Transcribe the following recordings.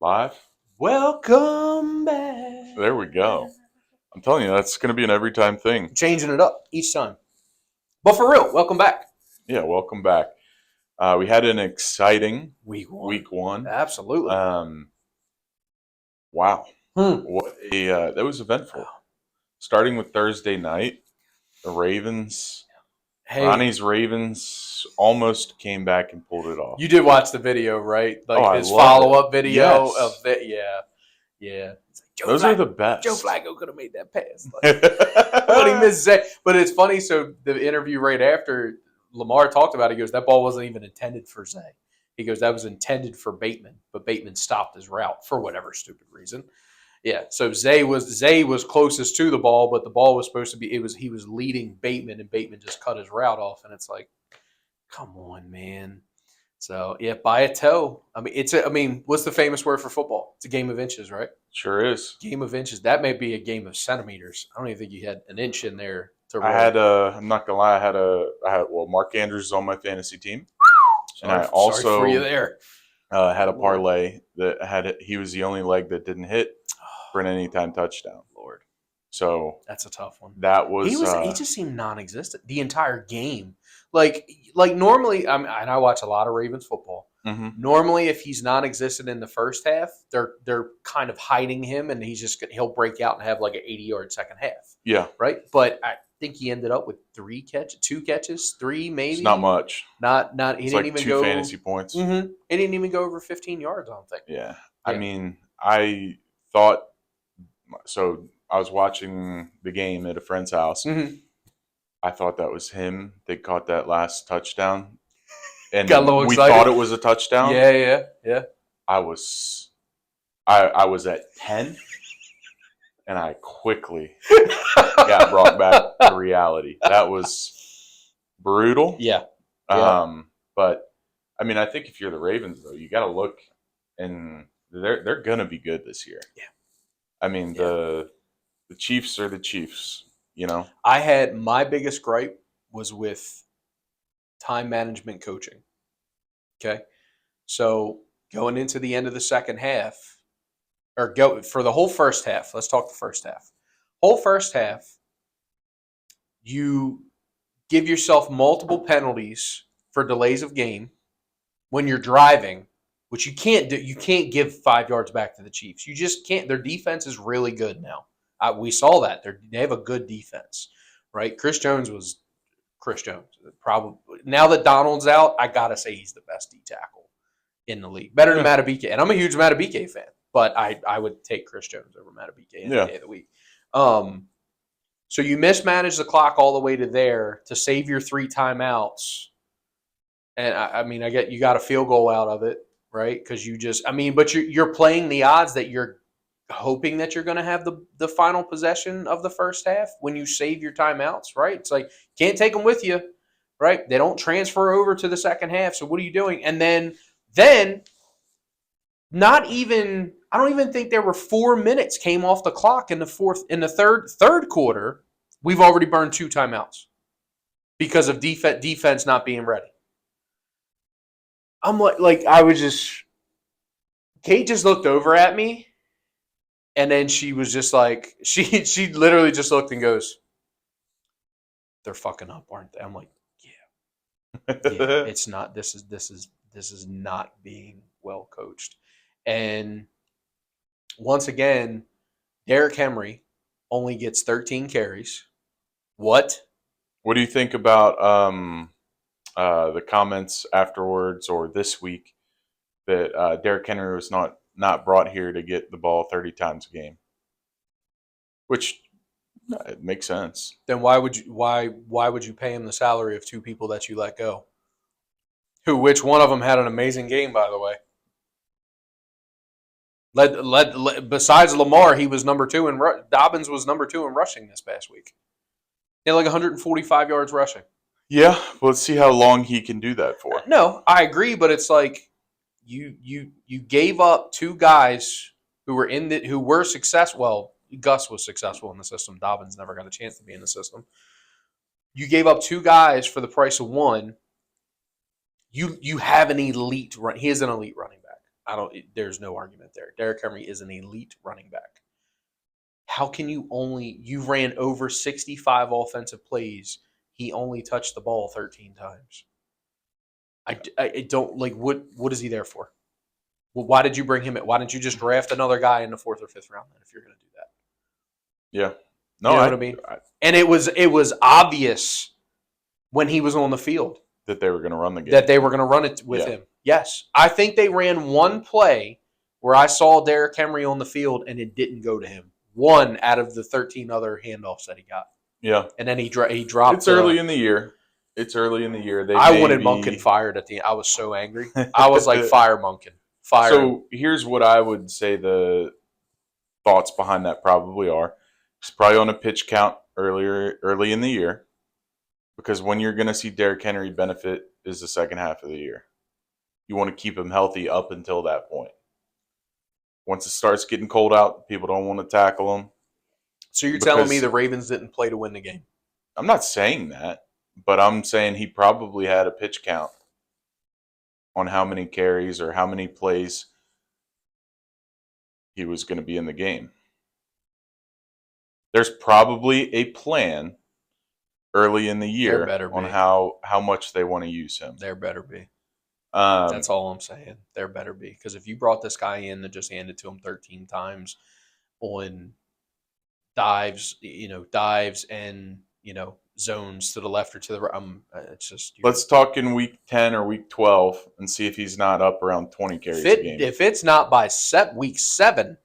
Live? Welcome back. There we go. I'm telling you, that's going to be an every time thing. Changing it up each time. But for real, welcome back. Yeah, welcome back. We had an exciting Week one. Absolutely. Wow. What that was eventful. Starting with Thursday night, the Ravens, Ronnie's Ravens almost came back and pulled it off. You did watch the video, right? Like his follow-up video yes. of that. Yeah. Those are the best. Joe Flacco could have made that pass. But he missed Zay. But it's funny, so the interview right after Lamar talked about it, he goes, that ball wasn't even intended for Zay. He goes, that was intended for Bateman, but Bateman stopped his route for whatever stupid reason. Yeah, so Zay was closest to the ball, but the ball was supposed to be he was leading Bateman, and Bateman just cut his route off, and it's like, come on, man. So yeah, by a toe. I mean, what's the famous word for football? It's a game of inches, right? Sure is. Game of inches. That may be a game of centimeters. I don't even think you had an inch in there to roll. I'm not gonna lie, I had Mark Andrews is on my fantasy team. And I also sorry for you there. Had a parlay that he was the only leg that didn't hit for an anytime touchdown. Lord. So that's a tough one. That was he just seemed non-existent the entire game. Like normally, and I watch a lot of Ravens football. Mm-hmm. Normally, if he's non-existent in the first half, they're kind of hiding him, and he'll break out and have like an 80-yard second half. Yeah. Right. But I think he ended up with 2 catches, 3 maybe. It's not much. Not. He didn't even go 2 fantasy points. Mm-hmm. He didn't even go over 15 yards. I don't think. Yeah. I mean, I thought so. I was watching the game at a friend's house. Mm-hmm. I thought that was him. They caught that last touchdown, and got a little excited. We thought it was a touchdown. Yeah. I was at 10, and I quickly got brought back to reality. That was brutal. Yeah. But I mean, I think if you're the Ravens, though, you got to look, and they're gonna be good this year. Yeah. I mean, the Chiefs are the Chiefs. You know, I had my biggest gripe was with time management coaching. Okay. So going into the end of the second half, or go for the whole first half, let's talk the first half. Whole first half, you give yourself multiple penalties for delays of game when you're driving, which you can't do. You can't give 5 yards back to the Chiefs. You just can't. Their defense is really good now. We saw that. They have a good defense, right? Chris Jones. Probably now that Donald's out, I gotta say he's the best D tackle in the league, better than Matabike. And I'm a huge Matabike fan, but I would take Chris Jones over Matabike any day of the week. So you mismanage the clock all the way to there to save your 3 timeouts, and I mean, I get you got a field goal out of it, right? Because but you're playing the odds that you're hoping that you're going to have the final possession of the first half when you save your timeouts, right? It's like, can't take them with you, right? They don't transfer over to the second half. So what are you doing? And then not even, I don't even think there were 4 minutes came off the clock in the third quarter. We've already burned 2 timeouts because of defense not being ready. I'm Kate just looked over at me. And then she was just like, she literally just looked and goes, they're fucking up, aren't they? I'm like, yeah, it's not. This is not being well coached. And once again, Derrick Henry only gets 13 carries. What do you think about the comments afterwards or this week that Derrick Henry was not brought here to get the ball 30 times a game, which it makes sense. Then why would you pay him the salary of 2 people that you let go? Which one of them had an amazing game, by the way. Besides Lamar, he was number 2 and Dobbins was number 2 in rushing this past week. He had like 145 yards rushing. Yeah, well, let's see how long he can do that for. No, I agree, but it's like you gave up 2 guys who were successful. Well, Gus was successful in the system. Dobbins never got a chance to be in the system. You gave up 2 guys for the price of 1. You have an elite run. He is an elite running back. There's no argument there. Derrick Henry is an elite running back. How can you ran over 65 offensive plays. He only touched the ball 13 times. I don't like what is he there for? Well, why did you bring him in? Why didn't you just draft another guy in the 4th or 5th round then if you're going to do that? Yeah. No, you know what I mean? And it was obvious when he was on the field that they were going to run the game. That they were going to run it with him. Yes. I think they ran one play where I saw Derrick Henry on the field and it didn't go to him. One out of the 13 other handoffs that he got. Yeah. And then he dropped. It's early in the year. I wanted Monken fired at the end. I was so angry. I was like, fire Monken. Fire. So here's what I would say the thoughts behind that probably are. It's probably on a pitch count early in the year. Because when you're going to see Derrick Henry benefit is the second half of the year. You want to keep him healthy up until that point. Once it starts getting cold out, people don't want to tackle him. So you're telling me the Ravens didn't play to win the game? I'm not saying that, but I'm saying he probably had a pitch count on how many carries or how many plays he was going to be in the game. There's probably a plan early in the year on how much they want to use him. There better be. That's all I'm saying. There better be. Because if you brought this guy in and just handed to him 13 times on dives and, zones to the left or to the right, it's just... Let's talk in week 10 or week 12 and see if he's not up around 20 carries a game. If it's not by week 7...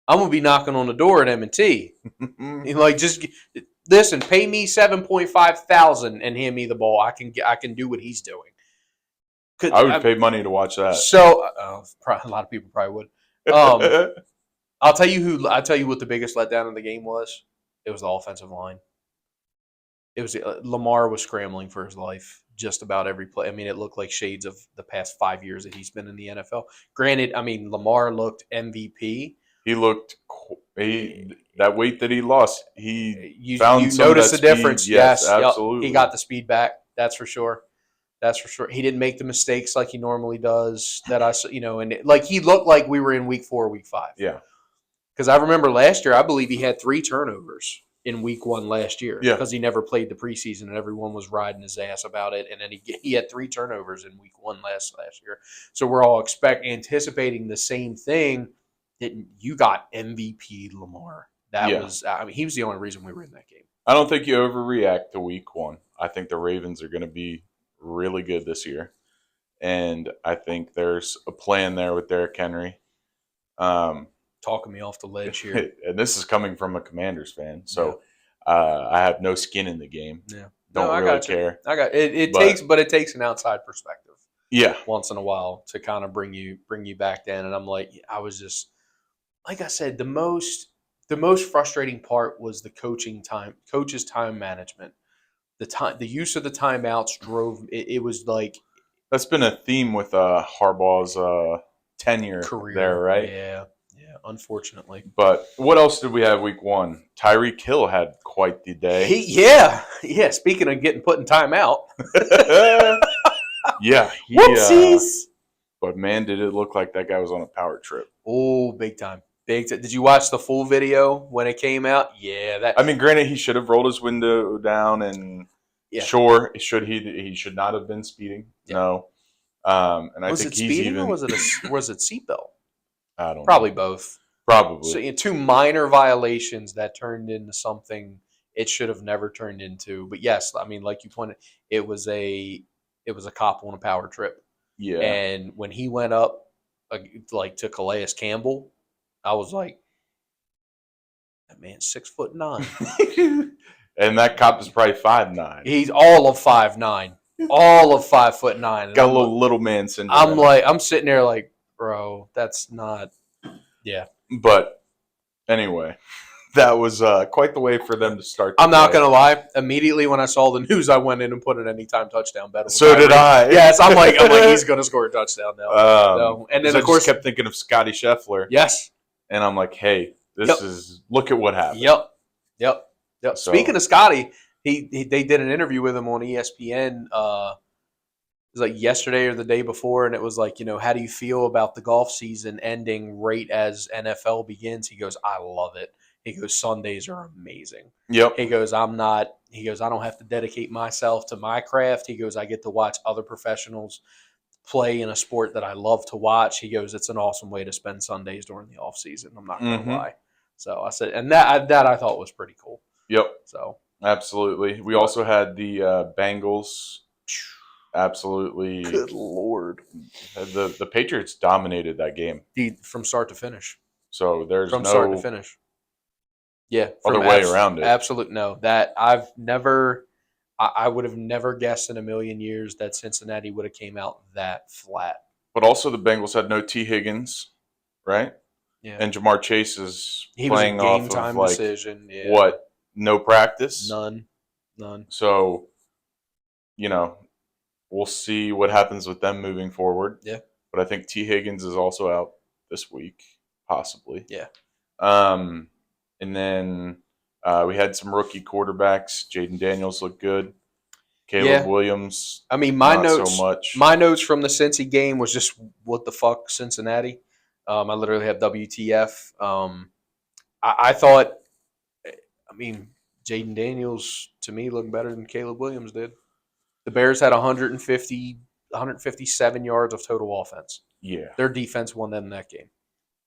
I'm gonna be knocking on the door at M&T. Like, just listen, pay me $7,500 and hand me the ball. I can do what he's doing. I would pay money to watch that. So a lot of people probably would. I'll tell you what the biggest letdown of the game was. It was the offensive line. It was Lamar was scrambling for his life just about every play. I mean, it looked like shades of the past 5 years that he's been in the NFL. Granted, I mean, Lamar looked MVP. He looked that weight that he lost. You noticed the difference. Yes, absolutely. Yep. He got the speed back. That's for sure. He didn't make the mistakes like he normally does. He looked like we were in week 4, week 5. Yeah. Because I remember last year, I believe he had 3 turnovers in week 1 last year. Yeah. Because he never played the preseason and everyone was riding his ass about it. And then he had 3 turnovers in week 1 last year. So we're all anticipating the same thing. That you got MVP Lamar. He was the only reason we were in that game. I don't think you overreact to week 1. I think the Ravens are going to be really good this year. And I think there's a plan there with Derrick Henry. Talking me off the ledge here. And this is coming from a Commanders fan. So I have no skin in the game. Yeah. Don't really care. I got it. It takes an outside perspective. Yeah. Once in a while to kind of bring you back then. And I'm like, I was just, like I said, the most frustrating part was the coach's time management. The use of the timeouts drove it was like that's been a theme with Harbaugh's tenure career there, right? Yeah, unfortunately. But what else did we have week 1? Tyreek Hill had quite the day. Speaking of getting put in timeout. Yeah. Whoopsies. But man, did it look like that guy was on a power trip. Oh, big time. Did you watch the full video when it came out? Yeah. I mean, granted, he should have rolled his window down, and sure, he should not have been speeding. Yeah. No. And I think he's even. Or was it seatbelt? I don't know. Probably both. Probably. So 2 minor violations that turned into something it should have never turned into. But yes, I mean, like you pointed, it was a cop on a power trip. Yeah. And when he went up, to Calais Campbell, I was like, that man's 6'9". And that cop is probably 5'9". He's all of 5'9". All of 5'9". Got a little man syndrome. I'm sitting there like, bro, that's not. Yeah. But anyway, that was quite the way for them to start. I'm not gonna lie. Immediately when I saw the news, I went in and put an anytime touchdown bet. So did I. Yes, I'm like he's gonna score a touchdown now. No. And then of course I kept thinking of Scottie Scheffler. Yes. And I'm like, hey, this is look at what happened. Yep. So, speaking of Scottie, they did an interview with him on ESPN. was like yesterday or the day before, and it was like, how do you feel about the golf season ending right as NFL begins? He goes, I love it. He goes, Sundays are amazing. Yep. He goes, I don't have to dedicate myself to my craft. He goes, I get to watch other professionals play in a sport that I love to watch. He goes, it's an awesome way to spend Sundays during the off season. I'm not going to lie. So I said, and that I thought was pretty cool. Yep. So absolutely. We also had the Bengals. Absolutely. Good Lord. The Patriots dominated that game From start to finish. So there's from no start to finish. Yeah. other way around it. Absolute no. That I would have never guessed in a million years that Cincinnati would have came out that flat. But also the Bengals had no T. Higgins, right? Yeah. And Jamar Chase is He playing was a game off time of like decision. Yeah. what? No practice? None. So, we'll see what happens with them moving forward. Yeah. But I think T. Higgins is also out this week, possibly. Yeah. And then we had some rookie quarterbacks. Jaden Daniels looked good. Caleb Williams. I mean, my notes. So much. My notes from the Cincy game was just what the fuck, Cincinnati. I literally have WTF. I thought. I mean, Jaden Daniels to me looked better than Caleb Williams did. The Bears had 157 yards of total offense. Yeah, their defense won them that game.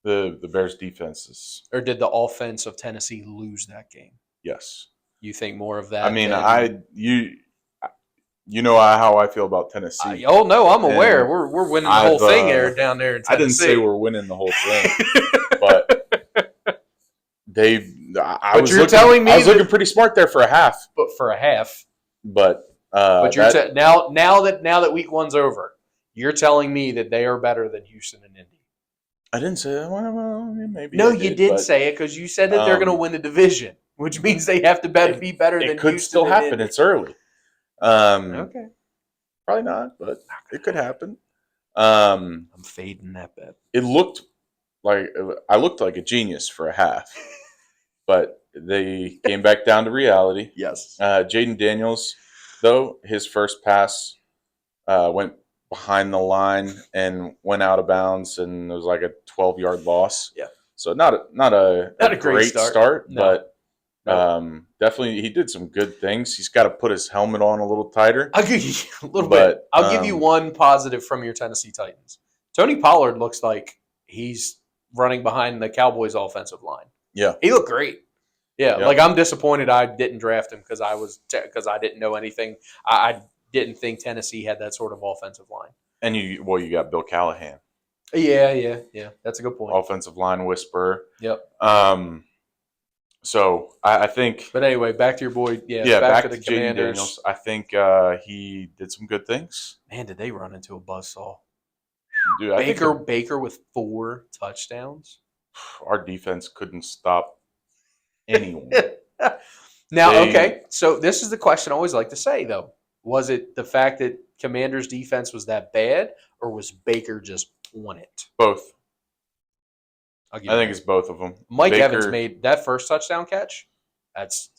The Bears' defense is. Or did the offense of Tennessee lose that game? Yes. You think more of that? I mean, you know how I feel about Tennessee. No, I'm aware. We're winning the whole thing down there in Tennessee. I didn't say we're winning the whole thing, but I was looking pretty smart there for a half. But for a half. But you're now that week one's over, you're telling me that they are better than Houston and Indy. I didn't say that. Well, maybe. No, you did say it because you said that they're going to win the division, which means they have to be better than Houston. It could still happen. Indy. It's early. Okay. Probably not, but it could happen. I'm fading that bet. It looked like I looked like a genius for a half, but they came back down to reality. Yes. Jaden Daniels, though, his first pass went behind the line and went out of bounds, and it was like a 12-yard loss. Yeah. So not a great start, no. But definitely he did some good things. He's got to put his helmet on a little tighter. I'll give you a little bit. I'll give you one positive from your Tennessee Titans. Tony Pollard looks like he's running behind the Cowboys' offensive line. Yeah. He looked great. Yeah. Like I'm disappointed I didn't draft him because I didn't know anything. I didn't think Tennessee had that sort of offensive line. And you got Bill Callahan. Yeah. That's a good point. Offensive line whisperer. Yep. So I think. But anyway, back to your boy. Yeah. Back to the Commanders. Daniels. I think he did some good things. Man, did they run into a buzzsaw? Dude, Baker with 4 touchdowns. Our defense couldn't stop anyone. Okay. So this is the question I always like to say, though. Was it the fact that Commanders' defense was that bad, or was Baker just on it? Both. I think it's both of them. Mike Evans made that first touchdown catch. That's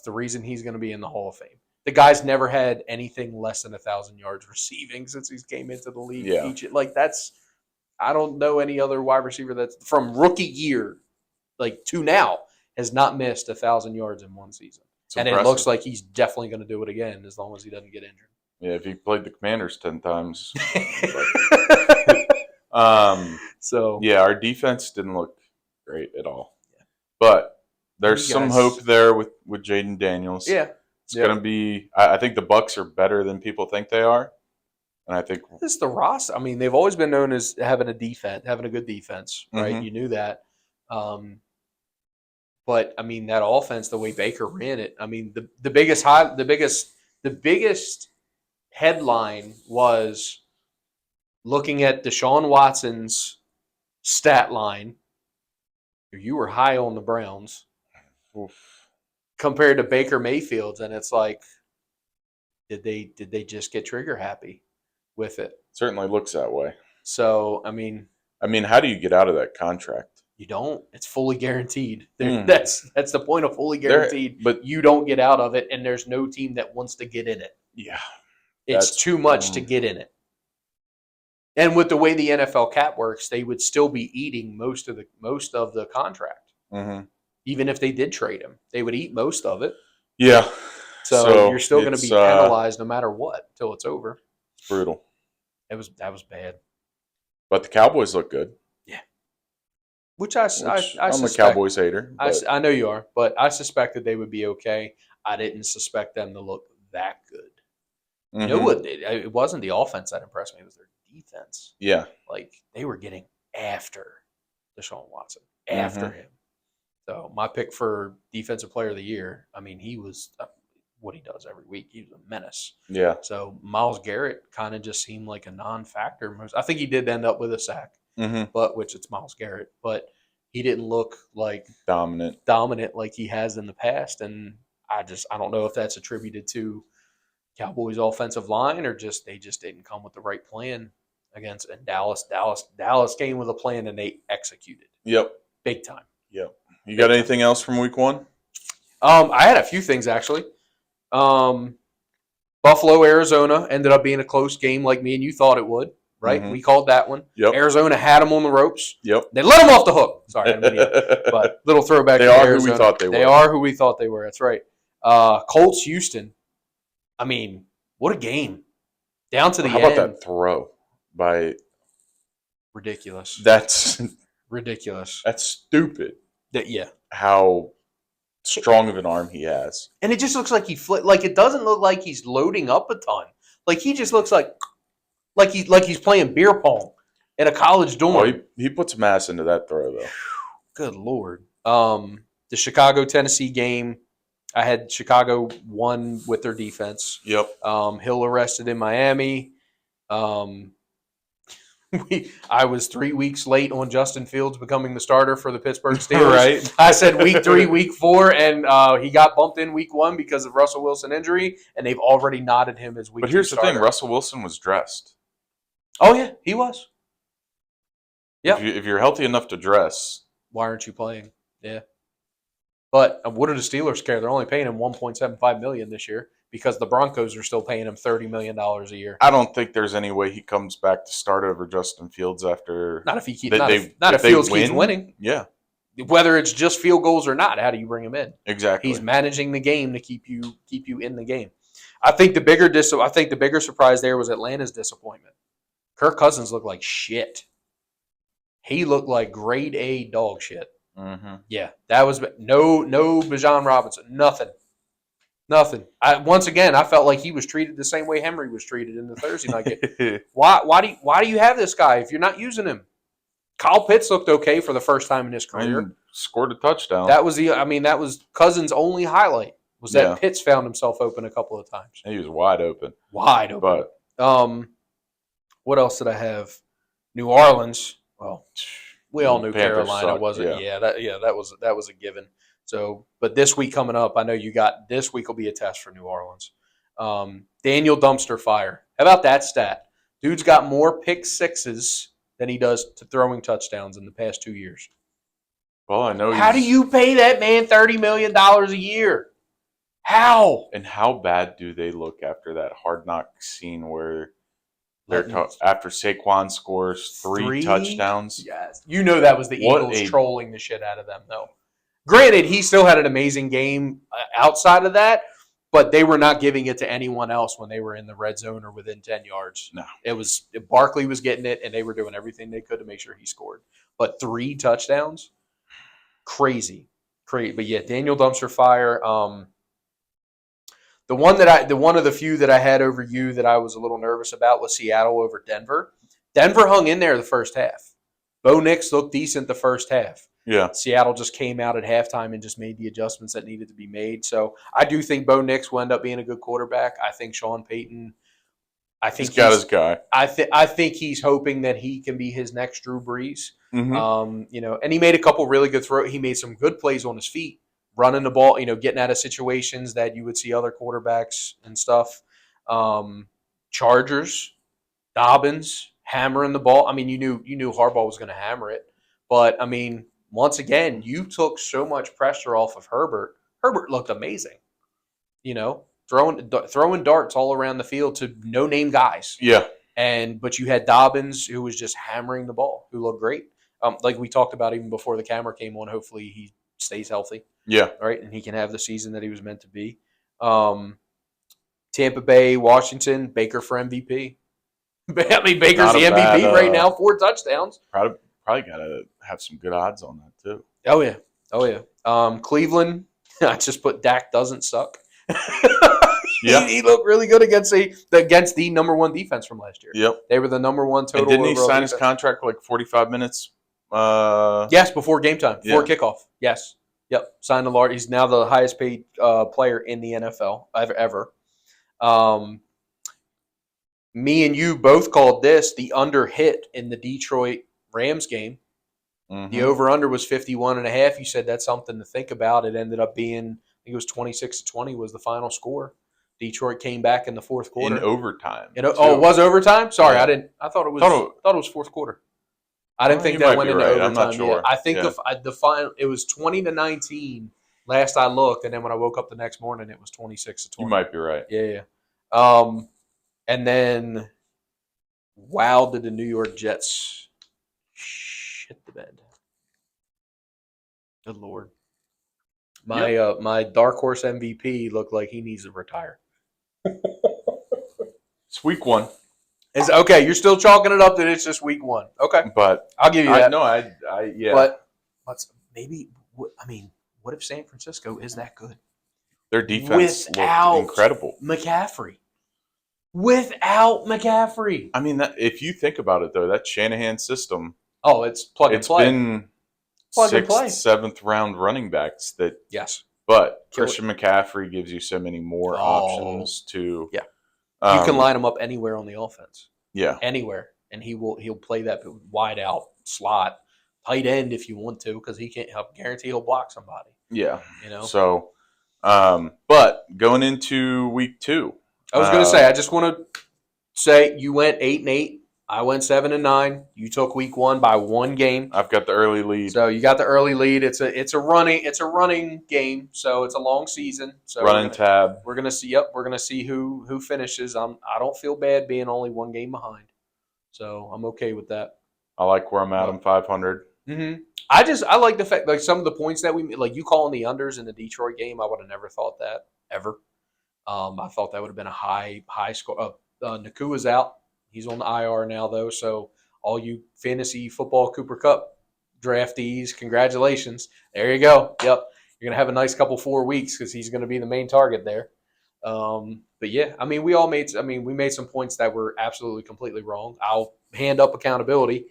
the reason he's going to be in the Hall of Fame. The guy's never had anything less than 1,000 yards receiving since he came into the league. Yeah. I don't know any other wide receiver that's from rookie year, to now, has not missed 1,000 yards in one season. And it looks like he's definitely going to do it again as long as he doesn't get injured. Yeah, if he played the Commanders 10 times. Our defense didn't look great at all. Yeah. But there's some hope there with Jaden Daniels. Yeah. It's going to be – I think the Bucs are better than people think they are. And I think – it's the roster. I mean, they've always been known as having a good defense, right? Mm-hmm. You knew that. But I mean, that offense, the way Baker ran it, I mean, the biggest headline was looking at Deshaun Watson's stat line. You were high on the Browns. Oof. Compared to Baker Mayfield's, and it's like, did they just get trigger happy with it? Certainly looks that way. So I mean, how do you get out of that contract? You don't. It's fully guaranteed. That's the point of fully guaranteed. But you don't get out of it, and there's no team that wants to get in it. Yeah. It's too much to get in it. And with the way the NFL cap works, they would still be eating most of the contract. Mm-hmm. Even if they did trade him, they would eat most of it. Yeah. So you're still going to be penalized no matter what until it's over. It's brutal. That was bad. But the Cowboys look good. Yeah. Which I I'm a Cowboys hater. I know you are, but I suspected they would be okay. I didn't suspect them to look that good. Mm-hmm. You know what? It wasn't the offense that impressed me. It was their defense. Yeah. Like, they were getting after Deshaun Watson, after him. So my pick for Defensive Player of the Year, I mean, he was what he does every week. He was a menace. Yeah. So Myles Garrett kind of just seemed like a non-factor. I think he did end up with a sack, but which it's Myles Garrett. But he didn't look like dominant like he has in the past. And I don't know if that's attributed to Cowboys' offensive line or they just didn't come with the right plan against Dallas. Dallas came with a plan and they executed. Yep. Big time. Yep. You got anything else from week 1? I had a few things actually. Buffalo, Arizona ended up being a close game like me and you thought it would, right? We called that one. Yep. Arizona had them on the ropes. Yep. They let them off the hook. Sorry, I didn't mean it. But little throwback to Arizona. Who we thought they were. They are who we thought they were. That's right. Colts, Houston. I mean, what a game. Down to the end. How about that throw by... Ridiculous. That's... ridiculous. That's stupid. Yeah. How strong of an arm he has. And it just looks like like it doesn't look like he's loading up a ton. Like he just looks like he's playing beer pong at a college dorm. Oh, he puts mass into that throw though. Good Lord. The Chicago-Tennessee game, I had Chicago won with their defense. Yep. Hill arrested in Miami. I was 3 weeks late on Justin Fields becoming the starter for the Pittsburgh Steelers. Right. I said week 3, week 4, and he got bumped in week 1 because of Russell Wilson injury, and they've already nodded him as week 2 But here's starter. the thing, Russell Wilson was dressed. Oh, yeah, he was. Yeah. If you're healthy enough to dress. Why aren't you playing? Yeah. But what do the Steelers care? They're only paying him $1.75 million this year because the Broncos are still paying him $30 million a year. I don't think there's any way he comes back to start over Justin Fields after. Not if he keeps. Not if Fields keeps winning. Yeah. Whether it's just field goals or not, how do you bring him in? Exactly. He's managing the game to keep you in the game. I think the bigger surprise there was Atlanta's disappointment. Kirk Cousins looked like shit. He looked like grade A dog shit. Mm-hmm. Yeah, that was no Bijan Robinson, nothing. Once again, I felt like he was treated the same way Henry was treated in the Thursday night game. Why do you have this guy if you're not using him? Kyle Pitts looked okay for the first time in his career. And scored a touchdown. That was Cousins' only highlight. Was that Pitts found himself open a couple of times. He was wide open. But what else did I have? New Orleans. Well, we all knew Panthers Carolina sucked, wasn't. Yeah, that was a given. So, but this week coming up, I know this week will be a test for New Orleans. Daniel Dumpster Fire. How about that stat? Dude's got more pick sixes than he does to throwing touchdowns in the past 2 years. Well, I know. How do you pay that man $30 million a year? How? And how bad do they look after that Hard Knock scene where after Saquon scores three touchdowns? Yes. You know that was the Eagles trolling the shit out of them, though. Granted, he still had an amazing game outside of that, but they were not giving it to anyone else when they were in the red zone or within 10 yards. No. Barkley was getting it, and they were doing everything they could to make sure he scored. But 3 touchdowns? Crazy. But yeah, Daniel Dumpster Fire. The one of the few that I had over you that I was a little nervous about was Seattle over Denver. Denver hung in there the first half. Bo Nix looked decent the first half. Yeah. Seattle just came out at halftime and just made the adjustments that needed to be made. So I do think Bo Nix will end up being a good quarterback. I think Sean Payton. He's got his guy. I think he's hoping that he can be his next Drew Brees. Mm-hmm. And he made a couple really good throws. He made some good plays on his feet, running the ball. Getting out of situations that you would see other quarterbacks and stuff. Chargers, Dobbins hammering the ball. I mean, you knew Harbaugh was going to hammer it, but I mean, once again, you took so much pressure off of Herbert. Herbert looked amazing. throwing darts all around the field to no-name guys. Yeah. But you had Dobbins, who was just hammering the ball, who looked great. Like we talked about even before the camera came on, hopefully he stays healthy. Yeah. Right, and he can have the season that he was meant to be. Tampa Bay, Washington, Baker for MVP. I mean, Baker's the MVP right now, 4 touchdowns. Probably got to have some good odds on that, too. Oh, yeah. Cleveland, I just put Dak doesn't suck. Yeah. He looked really good against the number 1 defense from last year. Yep. They were the number 1 total. And didn't he sign his contract for like 45 minutes? Yes, before game time, before kickoff. Yes. Yep. Signed a large. He's now the highest paid player in the NFL ever. Me and you both called this the under hit in the Detroit Rams game. Mm-hmm. The over-under was 51.5. You said that's something to think about. It ended up being, I think it was 26-20 was the final score. Detroit came back in the fourth quarter. In overtime. It was overtime? Sorry, yeah. I thought it was fourth quarter. I didn't think that went into overtime. I'm not sure. Yeah. I think the final, it was 20-19 last I looked, and then when I woke up the next morning, it was 26-20. You might be right. Yeah. And then, wow, did the New York Jets shit the bed. Good Lord. My dark horse MVP looked like he needs to retire. It's week 1. Okay, you're still chalking it up that it's just week 1. Okay. But I'll give you that. Yeah. But what if San Francisco is that good? Their defense looked incredible. McCaffrey. Without McCaffrey. I mean, if you think about it, though, that Shanahan system. Oh, it's plug and play. It's been plug 6th, 7th round running backs that. Yes. But Christian McCaffrey gives you so many more options to. Yeah. You can line him up anywhere on the offense. Yeah. Anywhere. And he'll play that wide out slot, tight end if you want to, because he can't help guarantee he'll block somebody. Yeah. So, but going into week 2. I was going to say, I just want to say you went 8-8. I went 7-9. You took week 1 by 1 game. I've got the early lead. So you got the early lead. It's a running game. So it's a long season. So running tab. We're gonna see. Yep, we're gonna see who finishes. I don't feel bad being only 1 game behind. So I'm okay with that. I like where I'm at. I'm 500. Mm-hmm. I like the fact, like some of the points that we, like you calling the unders in the Detroit game. I would have never thought that ever. I thought that would have been a high score. Nakua's out. He's on the IR now, though. So all you fantasy football Cooper Cup draftees, congratulations. There you go. Yep. You're going to have a nice couple 4 weeks because he's going to be the main target there. But, yeah, I mean, we made some points that were absolutely completely wrong. I'll hand up accountability.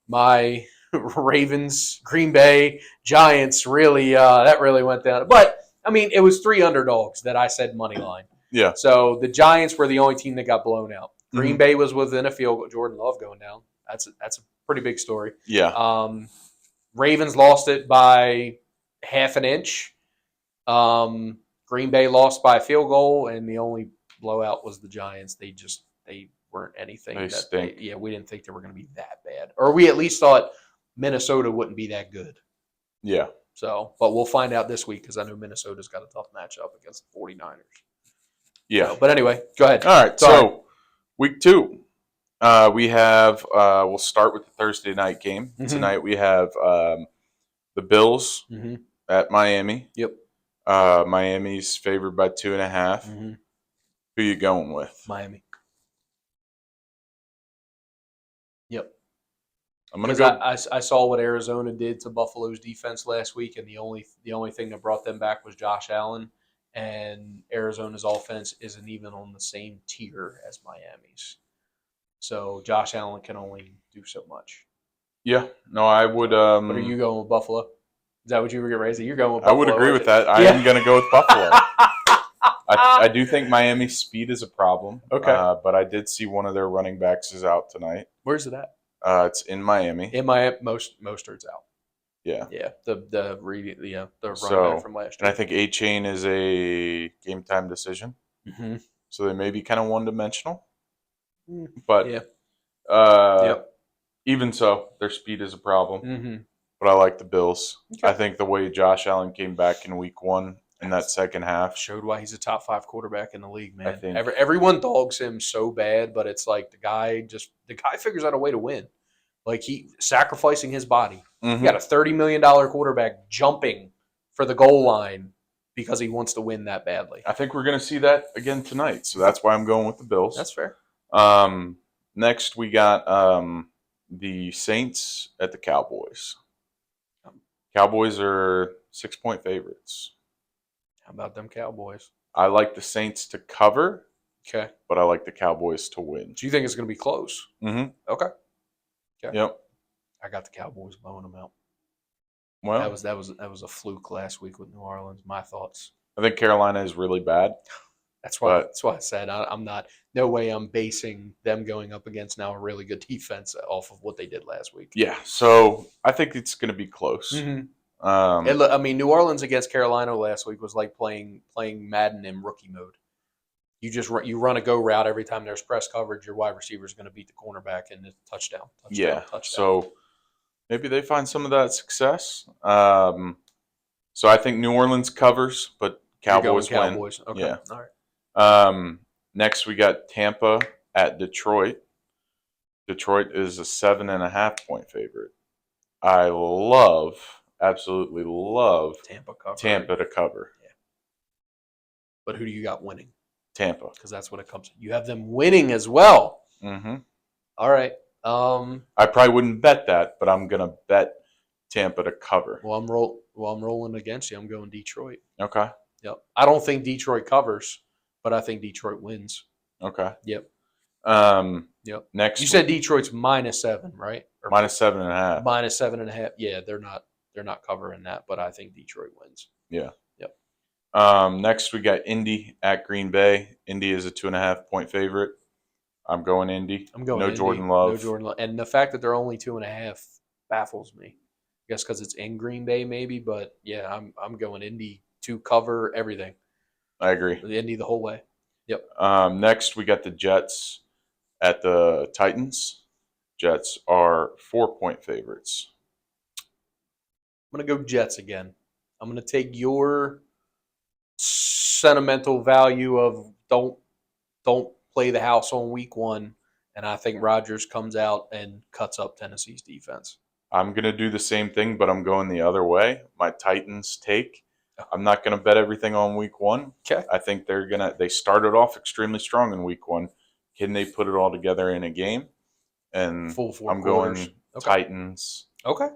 My Ravens, Green Bay, Giants that really went down. But, I mean, it was 3 underdogs that I said money line. Yeah. So the Giants were the only team that got blown out. Green Bay was within a field goal. Jordan Love going down. That's a pretty big story. Yeah. Ravens lost it by half an inch. Green Bay lost by a field goal, and the only blowout was the Giants. They weren't anything. They stink. We didn't think they were going to be that bad. Or we at least thought Minnesota wouldn't be that good. Yeah. So, but we'll find out this week because I know Minnesota's got a tough matchup against the 49ers. Yeah. So, but anyway, go ahead. All right. Sorry. So, week 2, we have. We'll start with the Thursday night game. Mm-hmm. Tonight we have the Bills at Miami. Yep. Miami's favored by 2.5. Mm-hmm. Who you going with? Miami. Yep. I'm gonna go. I saw what Arizona did to Buffalo's defense last week, and the only thing that brought them back was Josh Allen. And Arizona's offense isn't even on the same tier as Miami's. So Josh Allen can only do so much. Yeah. No, I would. But are you going with Buffalo? Is that what you were getting ready to say? You're going with Buffalo. I would agree with that. I am going to go with Buffalo. I do think Miami's speed is a problem. Okay. But I did see one of their running backs is out tonight. Where's it at? It's in Miami. In Miami, Mostert's out. Yeah. Yeah. The running back from last year. And I think A-Chain is a game time decision. Mm-hmm. So they may be kind of one-dimensional. But even so, their speed is a problem. Mm-hmm. But I like the Bills. Okay. I think the way Josh Allen came back in week 1 in that second half. Showed why he's a top 5 quarterback in the league, man. I think Everyone dogs him so bad, but it's like the guy figures out a way to win. Like he sacrificing his body. Mm-hmm. He got a $30 million quarterback jumping for the goal line because he wants to win that badly. I think we're going to see that again tonight, so that's why I'm going with the Bills. That's fair. Next, we got the Saints at the Cowboys. Cowboys are 6-point favorites. How about them Cowboys? I like the Saints to cover. Okay. But I like the Cowboys to win. Do you think it's going to be close? Mm-hmm. Okay. Yep. I got the Cowboys blowing them out. Well, that was a fluke last week with New Orleans. My thoughts. I think Carolina is really bad. That's why I said I'm not. No way I'm basing them going up against now a really good defense off of what they did last week. Yeah, so I think it's going to be close. Mm-hmm. New Orleans against Carolina last week was like playing Madden in rookie mode. You run a go route every time there's press coverage. Your wide receiver is going to beat the cornerback and it's touchdown. So maybe they find some of that success. So I think New Orleans covers, but Cowboys win. Cowboys. Okay. Yeah. All right. Next, we got Tampa at Detroit. Detroit is a 7.5-point favorite. I absolutely love Tampa to cover. Yeah. But who do you got winning? Tampa. Because that's what it comes to. You have them winning as well. Mm-hmm. All right. I probably wouldn't bet that, but I'm going to bet Tampa to cover. Well, I'm rolling against you. I'm going Detroit. Okay. Yep. I don't think Detroit covers, but I think Detroit wins. Okay. Yep. Yep. Next, you said Detroit's -7, right? Or -7.5. -7.5. Yeah, they're not covering that, but I think Detroit wins. Yeah. Yep. Next, we got Indy at Green Bay. Indy is a 2.5-point favorite. I'm going Indy. I'm going no Indy. Jordan Love. No Jordan Love. And the fact that they're only 2.5 baffles me. I guess because it's in Green Bay, maybe, but yeah, I'm going Indy to cover everything. I agree. Indy the whole way. Yep. Next, we got the Jets at the Titans. Jets are 4-point favorites. I'm going to go Jets again. I'm going to take your sentimental value of don't play the house on week 1, and I think Rodgers comes out and cuts up Tennessee's defense. I'm going to do the same thing, but I'm going the other way. My Titans take. I'm not going to bet everything on week 1. Okay. I think they started off extremely strong in week 1. Can they put it all together in a game? And full 4 I'm quarters. Going Titans. Okay.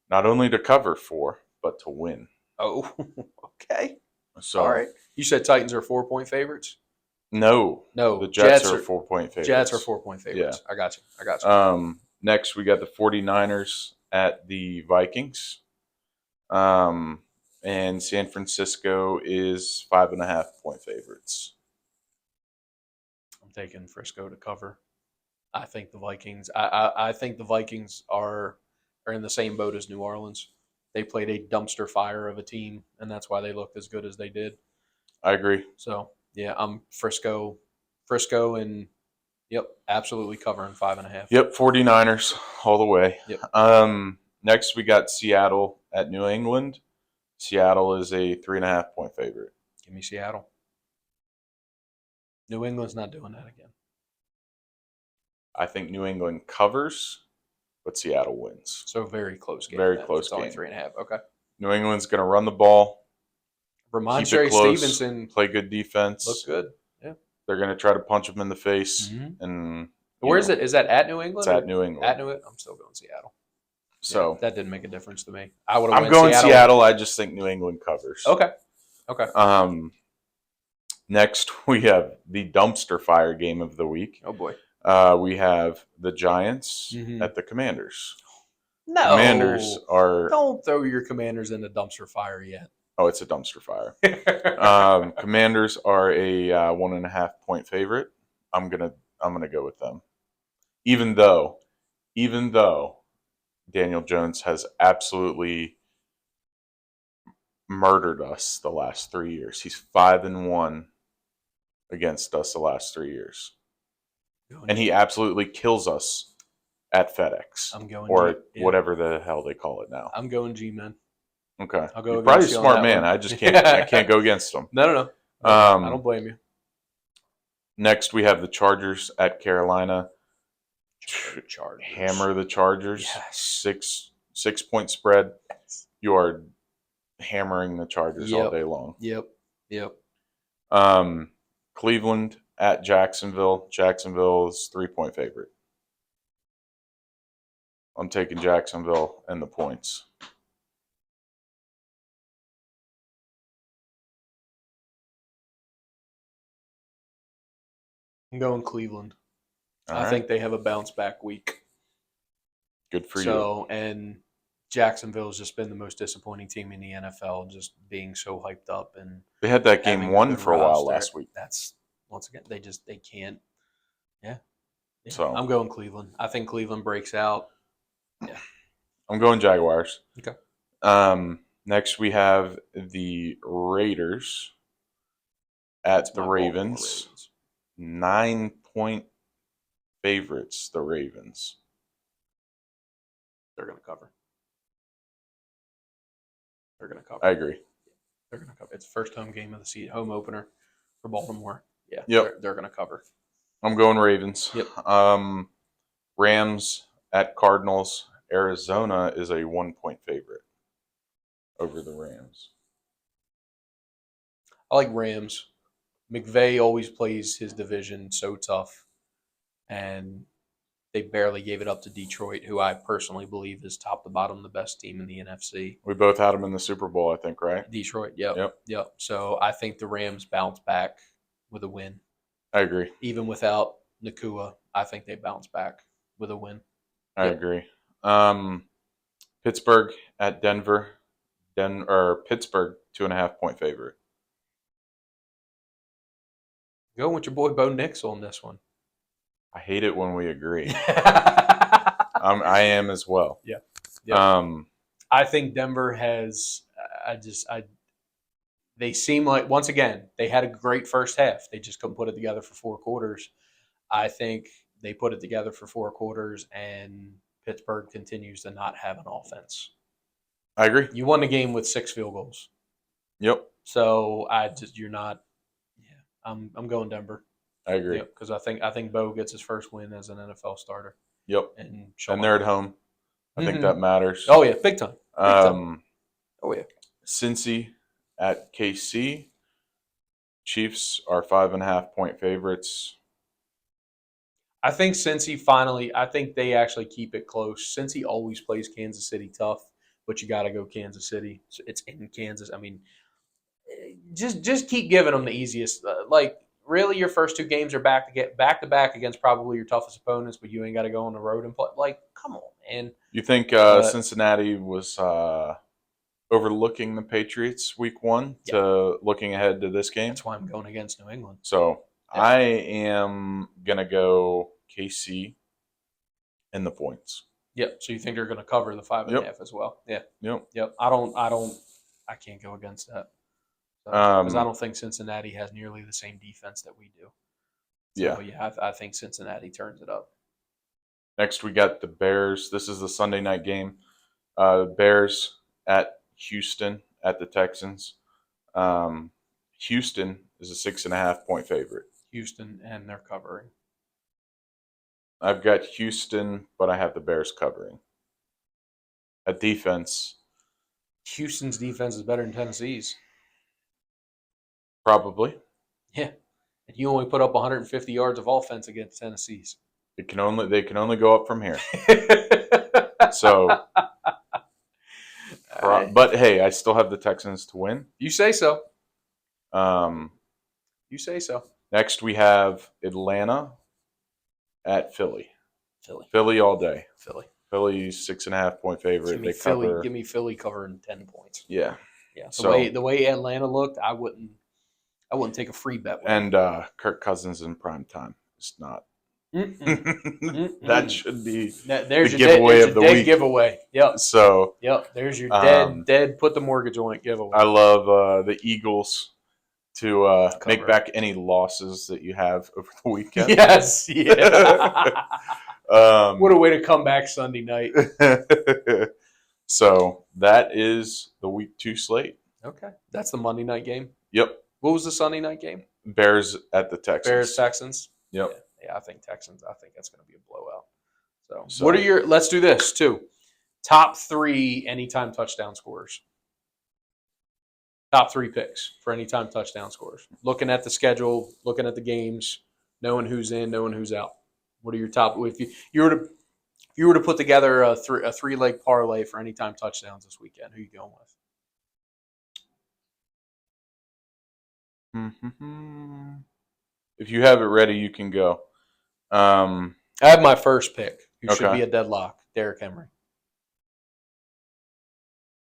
Not only to cover 4, but to win. Oh, okay. So, all right. You said Titans are 4-point favorites? No. The Jets are 4-point favorites. Jets are 4-point favorites. Yeah. I got you. Next, we got the 49ers at the Vikings. And San Francisco is 5.5-point favorites. I'm taking Frisco to cover. I think the Vikings. I think the Vikings are in the same boat as New Orleans. They played a dumpster fire of a team, and that's why they looked as good as they did. I agree. So yeah, I'm Frisco, and yep, absolutely covering 5.5. Yep, 49ers all the way. Yep. Next, we got Seattle at New England. Seattle is a 3.5-point favorite. Give me Seattle. New England's not doing that again. I think New England covers, but Seattle wins. So very close game. Very close game. Only 3.5. Okay. New England's going to run the ball. Ramondre Stevenson play good defense. Look good. Yeah. They're going to try to punch him in the face. Mm-hmm. And where is it? Is that at New England? It's at New England. At New England. I'm still going Seattle. So that didn't make a difference to me. I'm going Seattle. I just think New England covers. Okay. Next, we have the dumpster fire game of the week. Oh, boy. We have the Giants at the Commanders. No. Commanders are... Don't throw your Commanders in the dumpster fire yet. Oh, it's a dumpster fire. Commanders are a 1.5-point favorite. I'm gonna go with them. Even though Daniel Jones has absolutely murdered us the last 3 years. He's 5-1 against us the last 3 years. And he absolutely kills us at FedEx. I'm going or whatever the hell they call it now. I'm going G-Men. Okay. I'll go You're against probably a you on smart that man. one. I just can't. I can't go against them. No. I don't blame you. Next, we have the Chargers at Carolina. Chargers. Hammer the Chargers. Yes. 6-point spread. You are hammering the Chargers all day long. Yep. Cleveland at Jacksonville. Jacksonville is 3-point favorite. I'm taking Jacksonville and the points. I'm going Cleveland. I think they have a bounce back week. Good for you. And Jacksonville's just been the most disappointing team in the NFL, just being so hyped up, and they had that game won for a while last week. That's once again they can't. Yeah. So I'm going Cleveland. I think Cleveland breaks out. Yeah. I'm going Jaguars. Okay. Next we have the Raiders at the Ravens. 9-point favorites, the Ravens. They're going to cover. I agree. They're going to cover. It's the first home game of the season, home opener for Baltimore. Yeah. Yep. They're going to cover. I'm going Ravens. Yep. Rams at Cardinals. Arizona is a 1-point favorite over the Rams. I like Rams. McVay always plays his division so tough, and they barely gave it up to Detroit, who I personally believe is top to bottom the best team in the NFC. We both had them in the Super Bowl, I think, right? Detroit, yep. So I think the Rams bounce back with a win. I agree. Even without Nakua, I think they bounce back with a win. I agree. Pittsburgh at Denver. Pittsburgh, 2.5-point favorite. Go with your boy Bo Nix on this one. I hate it when we agree. I am as well. Yeah. I think Denver has. They seem like, once again, they had a great first half. They just couldn't put it together for 4 quarters. I think they put it together for 4 quarters, and Pittsburgh continues to not have an offense. I agree. You won the game with 6 field goals. Yep. So you're not. Yeah, I'm going Denver. I agree. Because I think Bo gets his first win as an NFL starter. Yep. And they're at home. I think that matters. Oh yeah, big time. Oh yeah. Cincy at KC. Chiefs are 5.5-point favorites. I think Cincy finally. I think they actually keep it close. Cincy always plays Kansas City tough, but you got to go Kansas City. It's in Kansas. I mean, just keep giving them the easiest. Really, your first 2 games are back to back against probably your toughest opponents, but you ain't got to go on the road and play. Like, come on, man. You think Cincinnati was overlooking the Patriots week 1 to looking ahead to this game? That's why I'm going against New England. So I am gonna go KC and the points. Yep. So you think they're going to cover the 5.5 as well? Yeah. Yep. I can't go against that. Because I don't think Cincinnati has nearly the same defense that we do. So, I think Cincinnati turns it up. Next, we got the Bears. This is the Sunday night game. Bears at Houston at the Texans. Houston is a 6.5-point favorite. Houston, and they're covering. I've got Houston, but I have the Bears covering. At defense, Houston's defense is better than Tennessee's. Probably. Yeah. And you only put up 150 yards of offense against Tennessee's. They can only go up from here. So, but hey, I still have the Texans to win. You say so. You say so. Next, we have Atlanta at Philly. Philly all day. Philly's 6.5-point favorite. Give me Philly covering 10 points. Yeah. The way Atlanta looked, I wouldn't take a free bet with and Kirk Cousins in prime time. It's not. That should be there's the your giveaway of the week. Giveaway. Yep. So there's your dead put the mortgage on it giveaway. I love the Eagles to make back any losses that you have over the weekend. Yes. Yeah. What a way to come back Sunday night. So that is the week 2 slate. Okay. That's the Monday night game. Yep. What was the Sunday night game? Bears at the Texans. Bears, Texans. Yep. Yeah, I think Texans. I think that's going to be a blowout. So what are your? Let's do this too. Top 3 anytime touchdown scorers. Top 3 picks for anytime touchdown scorers. Looking at the schedule, looking at the games, knowing who's in, knowing who's out. What are your top? If you were to put together a 3-leg parlay for anytime touchdowns this weekend, who are you going with? If you have it ready, you can go. I have my first pick, who should Okay. be a deadlock, Derrick Henry.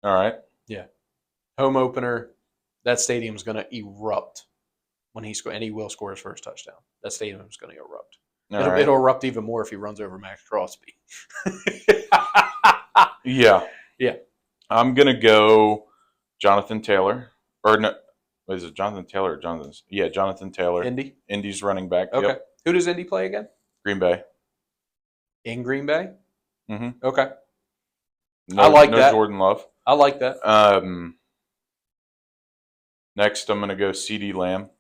All right. Yeah. Home opener. That stadium's going to erupt when he scores, and he will score his first touchdown. That stadium's going to erupt. It'll erupt even more if he runs over Max Crosby. Yeah. Yeah. I'm going to go Jonathan Taylor. Or no, is it Jonathan Taylor or Jonathan? Yeah, Jonathan Taylor. Indy? Indy's running back. Okay. Yep. Who does Indy play again? Green Bay. In Green Bay? Mm-hmm. Okay. No, I like that. No Jordan Love. I like that. Next, I'm going to go CD Lamb.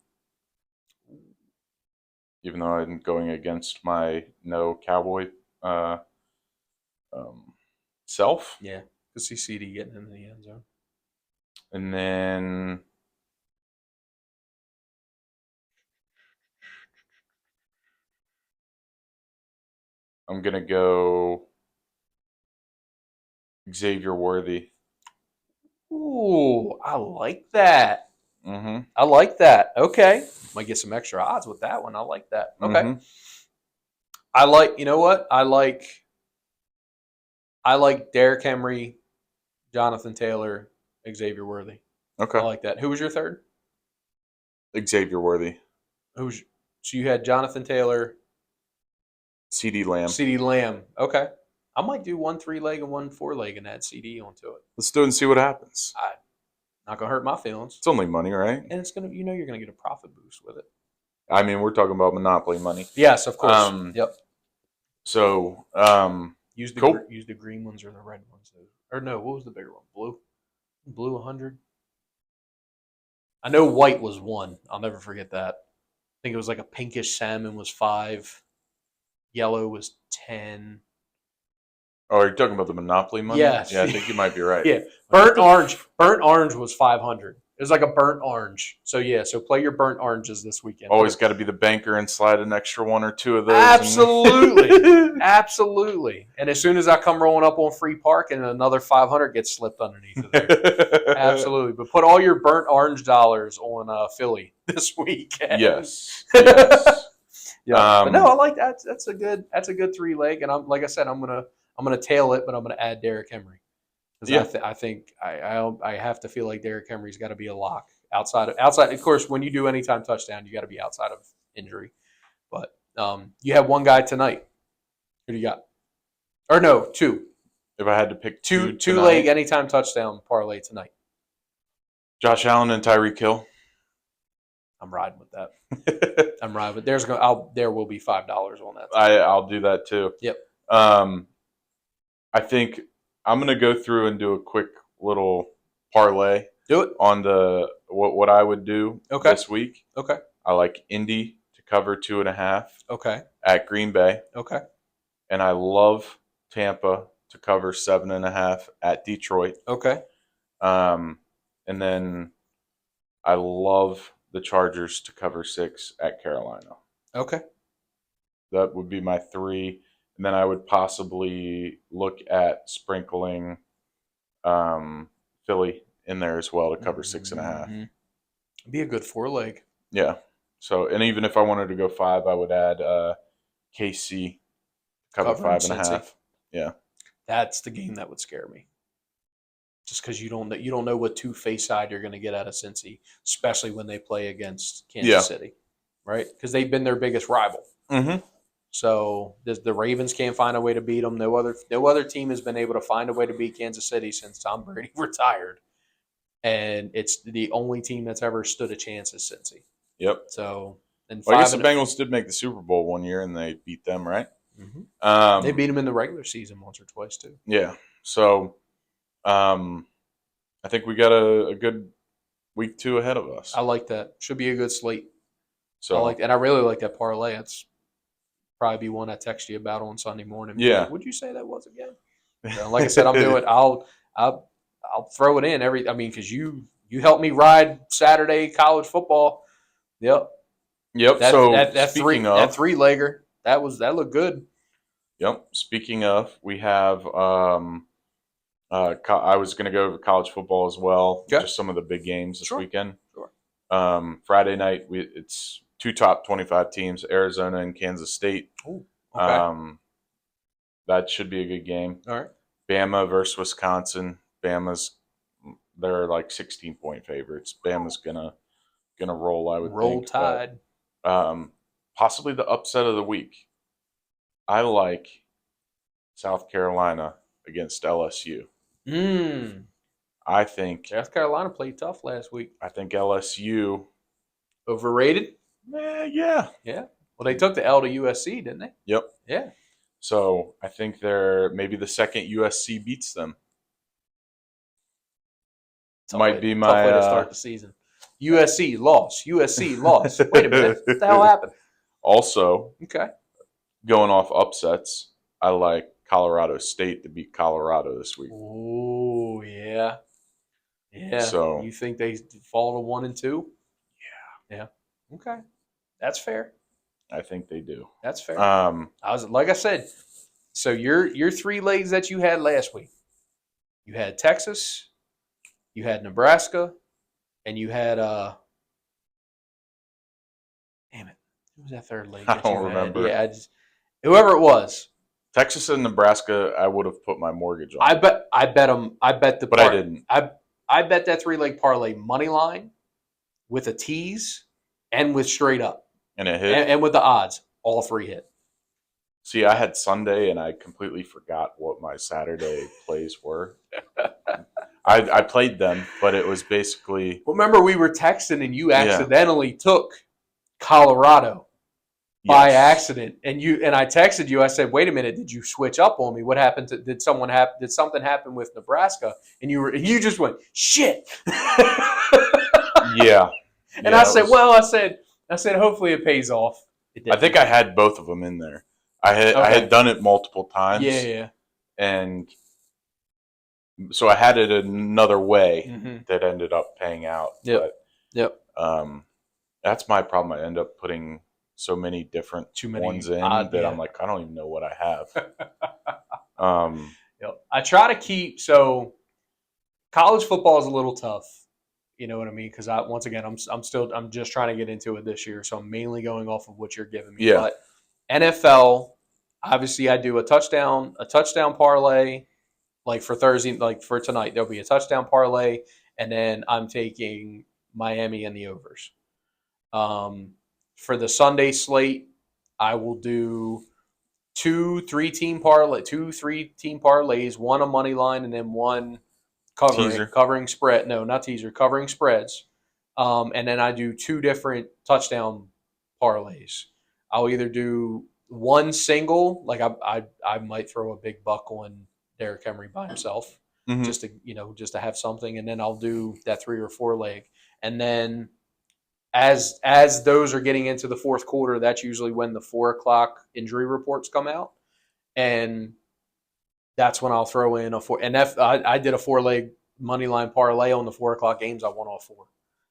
Even though I'm going against my no Cowboy self. Yeah, to see CD getting in the end zone. And then I'm going to go Xavier Worthy. Ooh, I like that. Mm-hmm. I like that. Okay. Might get some extra odds with that one. I like that. Okay. Mm-hmm. I like, you know what? I like Derrick Henry, Jonathan Taylor, Xavier Worthy. Okay. I like that. Who was your third? Xavier Worthy. So you had Jonathan Taylor, CD Lamb. CD Lamb. Okay. I might do 1 3-leg and 1 4-leg and add CD onto it. Let's do it and see what happens. Not gonna hurt my feelings. It's only money, right? And it's gonna, you're gonna get a profit boost with it. I mean, we're talking about Monopoly money. Yes, of course. Yep. So, use the cool. Use the green ones or the red ones. Or no, what was the bigger one? Blue 100. I know white was 1. I'll never forget that. I think it was like a pinkish salmon was 5. Yellow was 10. Oh, are you talking about the Monopoly money? Yes. Yeah, I think you might be right. Yeah. Burnt orange was 500. It was like a burnt orange. So yeah, so play your burnt oranges this weekend. Always got to be the banker and slide an extra 1 or 2 of those. Absolutely. Absolutely. And as soon as I come rolling up on Free Park and another 500 gets slipped underneath of there. Absolutely. But put all your burnt orange dollars on Philly this weekend. Yes. Yeah. But no, I like that. That's a good 3-leg. And I'm, like I said, I'm gonna tail it, but I'm gonna add Derrick Henry. Because I think I have to feel like Derrick Henry's got to be a lock outside. Of course, when you do anytime touchdown, you got to be outside of injury. But you have one guy tonight. Who do you got? Or no, 2. If I had to pick 2-leg anytime touchdown parlay tonight. Josh Allen and Tyreek Hill. I'm riding with that. I'm riding with. There will be $5 on that. I'll do that too. Yep. I think I'm gonna go through and do a quick little parlay. Do it on the what I would do this week. Okay. I like Indy to cover 2.5. Okay. At Green Bay. Okay. And I love Tampa to cover 7.5 at Detroit. Okay. And then I love the Chargers to cover 6 at Carolina. Okay. That would be my 3. And then I would possibly look at sprinkling Philly in there as well to cover 6.5. Mm-hmm. It'd be a good 4-leg. Yeah. So, and even if I wanted to go 5, I would add KC cover 5.5. Yeah. That's the game that would scare me. Just because you don't know what two-face side you're going to get out of Cincy, especially when they play against Kansas City, right? Because they've been their biggest rival. Mm-hmm. So the Ravens can't find a way to beat them. No other team has been able to find a way to beat Kansas City since Tom Brady retired, and it's the only team that's ever stood a chance is Cincy. Yep. So, I guess the Bengals did make the Super Bowl one year, and they beat them, right? Mm-hmm. They beat them in the regular season once or twice too. Yeah. So I think we got a good week 2 ahead of us. I like that. Should be a good slate. So And I really like that parlay. That's probably be one I text you about on Sunday morning. yeah. Would you say that was again? So, like I said, I'm doing. I'll throw it in every. I mean, because you helped me ride Saturday college football. Yep. Yep. That So that that speaking three that of, three legger that looked good. yep. Speaking of, we have I was going to go over college football as well. Okay. Just some of the big games this Sure. weekend. Sure. Friday night, it's 2 top 25 teams: Arizona and Kansas State. Ooh, okay. That should be a good game. All right. Bama versus Wisconsin. They're like 16-point favorites. Bama's gonna roll, I would Roll think. Tide. But possibly the upset of the week. I like South Carolina against LSU. I think South Carolina played tough last week. LSU. Overrated? Yeah. Yeah. Well, they took the L to USC, didn't they? Yep. Yeah. So I think they're maybe the second USC beats them. Might be tough way to my start the season. USC lost. USC lost. Wait a minute. What the hell happened? Also, Okay. going off upsets, I like Colorado State to beat Colorado this week. Oh, yeah. Yeah. So You think they fall to 1 and 2? Yeah. Okay. That's fair. I think they do. That's fair. Um, Like I said, so your 3 legs that you had last week, you had Texas, you had Nebraska, and you had damn it, who was that third leg I that you don't had? remember. Yeah, whoever it was. Texas and Nebraska, I would have put my mortgage on. I bet them. I bet the. But I didn't. I bet that 3-leg parlay money line with a tease and with straight up And it hit. and with the odds, all 3 hit. See, I had Sunday and I completely forgot what my Saturday plays were. I played them, but it was basically. Well, remember we were texting and you accidentally took Colorado by accident, and I texted you. I said, "Wait a minute, did you switch up on me? What happened? Did something happen with Nebraska?" And you just went shit. Yeah. And I said, I said, hopefully it pays off. I think I had both of them in there. I had done it multiple times. Yeah. And so I had it another way that ended up paying out. Yep. That's my problem. I end up putting so many different ones in that I'm like, I don't even know what I have. Yep. I try to keep college football is a little tough. You know what I mean? Because I'm just trying to get into it this year, so I'm mainly going off of what you're giving me. Yeah. But NFL, obviously, I do a touchdown parlay. Like for Thursday, like for tonight, there'll be a touchdown parlay, and then I'm taking Miami and the overs. For the Sunday slate, I will do 3 team parlays, one a money line, and then one covering spread. No, not teaser, covering spreads. And then I do 2 different touchdown parlays. I'll either do one single, like I might throw a big buck on Derrick Henry by himself, just to have something, and then I'll do that 3 or 4 leg, and then as those are getting into the fourth quarter, that's usually when the 4:00 injury reports come out, and that's when I'll throw in a 4. And I did a 4-leg money line parlay on the 4:00 games. I won all 4.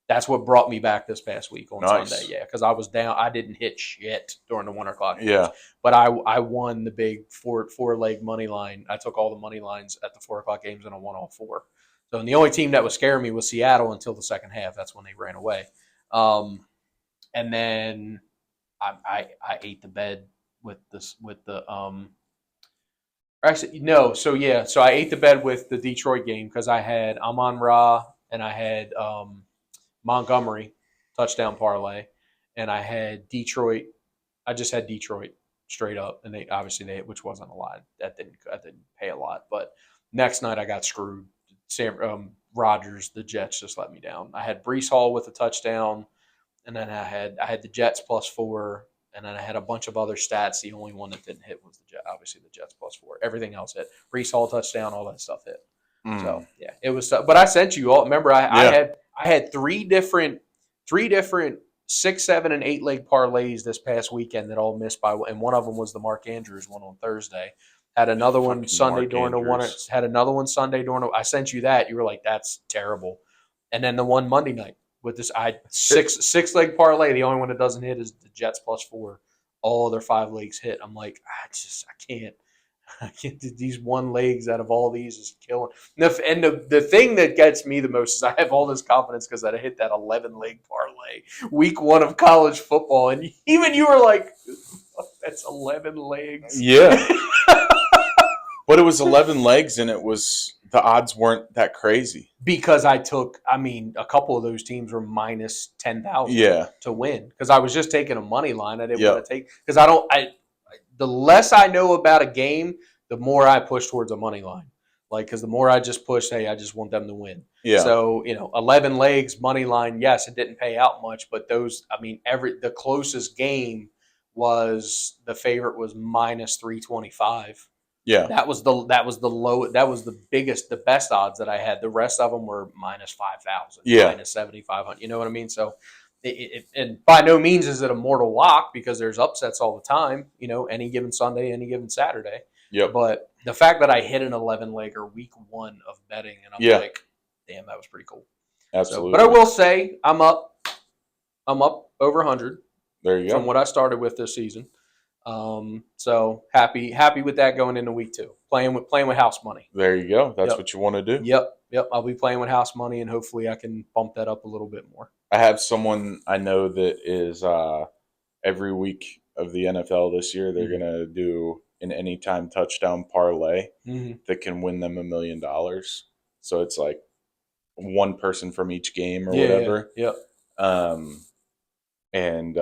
That's what brought me back this past week on Sunday. Yeah, because I was down. I didn't hit shit during the 1:00 games. Yeah, but I won the big 4-leg money line. I took all the money lines at the 4:00 games and I won all 4. So and the only team that was scaring me was Seattle until the second half. That's when they ran away. And then I ate the bed with the. Actually, no. So yeah, so I ate the bed with the Detroit game because I had Amon-Ra and I had Montgomery touchdown parlay, and I had Detroit. I just had Detroit straight up, and they obviously which wasn't a lot. That didn't pay a lot. But next night I got screwed. Rodgers, the Jets just let me down. I had Breece Hall with a touchdown, and then I had the Jets +4. And then I had a bunch of other stats. The only one that didn't hit was obviously the Jets +4. Everything else hit. Breece Hall touchdown, all that stuff hit. So yeah, it was tough. But I sent you all. Remember, I had three different 6, 7, and 8 leg parlays this past weekend that all missed by, and one of them was the Mark Andrews one on Thursday. Had another one Sunday during the one. Had another one Sunday during. I sent you that. You were like, "That's terrible." And then the one Monday night with this, I 6 leg parlay. The only one that doesn't hit is the Jets +4. All other 5 legs hit. I'm like, I can't. I can't do these one legs out of all these is killing. And the thing that gets me the most is I have all this confidence because I hit that 11 leg parlay week 1 of college football, and even you were like, "That's 11 legs." Yeah, but it was 11 legs, and the odds weren't that crazy because I took. I mean, a couple of those teams were minus 10,000 to win because I was just taking a money line. I didn't want to take because I don't. The less I know about a game, the more I push towards a money line. Like, because the more I just push, hey, I just want them to win. Yeah. So, 11 legs, money line, yes, it didn't pay out much, but those, I mean, the closest game was the favorite was minus 325. Yeah. That was the biggest, the best odds that I had. The rest of them were minus 5,000, minus 7,500. You know what I mean? So, and by no means is it a mortal lock because there's upsets all the time, any given Sunday, any given Saturday. Yep. But the fact that I hit an 11-legger week 1 of betting, and I'm like, damn, that was pretty cool. Absolutely. So, but I will say I'm up over 100. There you go. From what I started with this season. So happy with that going into week 2. Playing with house money. There you go. That's what you want to do. Yep. I'll be playing with house money, and hopefully I can bump that up a little bit more. I have someone I know that is every week of the NFL this year, they're going to do an anytime touchdown parlay that can win them $1 million. So it's like one person from each game or whatever. Yeah. And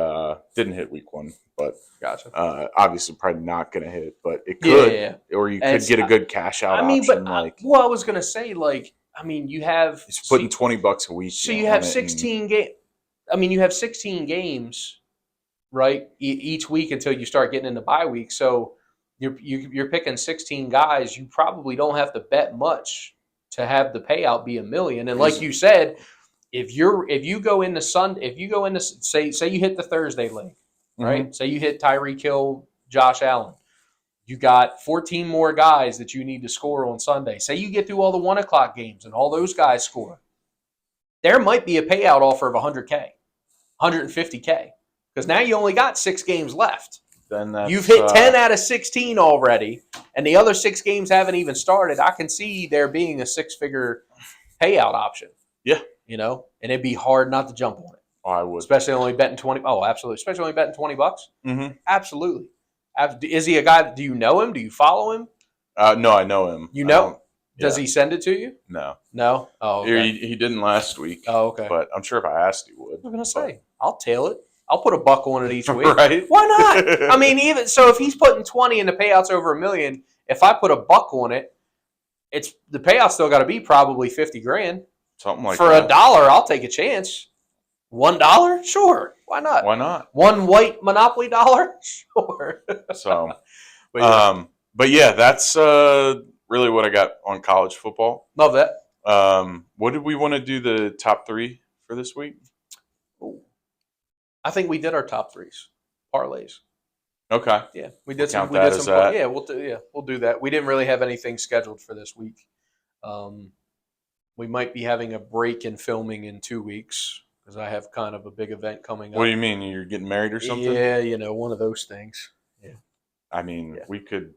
didn't hit week 1, but gotcha. Obviously probably not going to hit, but it could, or you could get a good cash out option. I was going to say, you have it's putting $20 a week. So you have 16 games. You have 16 games, right? Each week until you start getting into bye week. So you're picking 16 guys. You probably don't have to bet much to have the payout be $1 million. And like you said, if you go into say you hit the Thursday leg, right? Say you hit Tyreek Hills, Josh Allen. You got 14 more guys that you need to score on Sunday. Say you get through all the 1 o'clock games and all those guys score. There might be a payout offer of $100K, $150K, because now you only got 6 games left. Then you've hit 10 out of 16 already, and the other 6 games haven't even started. I can see there being a 6-figure payout option. Yeah. And it'd be hard not to jump on it. Oh, I would. Especially only betting 20. Oh, absolutely. Especially only betting $20. Mm-hmm. Absolutely. Is he a guy? Do you know him? Do you follow him? No, I know him. You know? Does he send it to you? No. No? Oh, okay. He didn't last week. Oh, okay. But I'm sure if I asked, he would. I was going to say, I'll tail it. I'll put $1 on it each week. Right? Why not? Even so, if he's putting 20 and the payout's over $1 million, if I put $1 on it, the payout's still got to be probably $50,000. Something like that. For $1, I'll take a chance. $1? Sure. Why not? Why not? One white Monopoly dollar? Sure. So, but yeah, that's really what I got on college football. Love that. What did we want to do the top 3 for this week? Ooh. I think we did our top 3s, parlays. Okay. Yeah, we did some. Yeah, we'll do that. We didn't really have anything scheduled for this week. We might be having a break in filming in 2 weeks because I have kind of a big event coming up. What do you mean? You're getting married or something? Yeah, one of those things. Yeah. We could.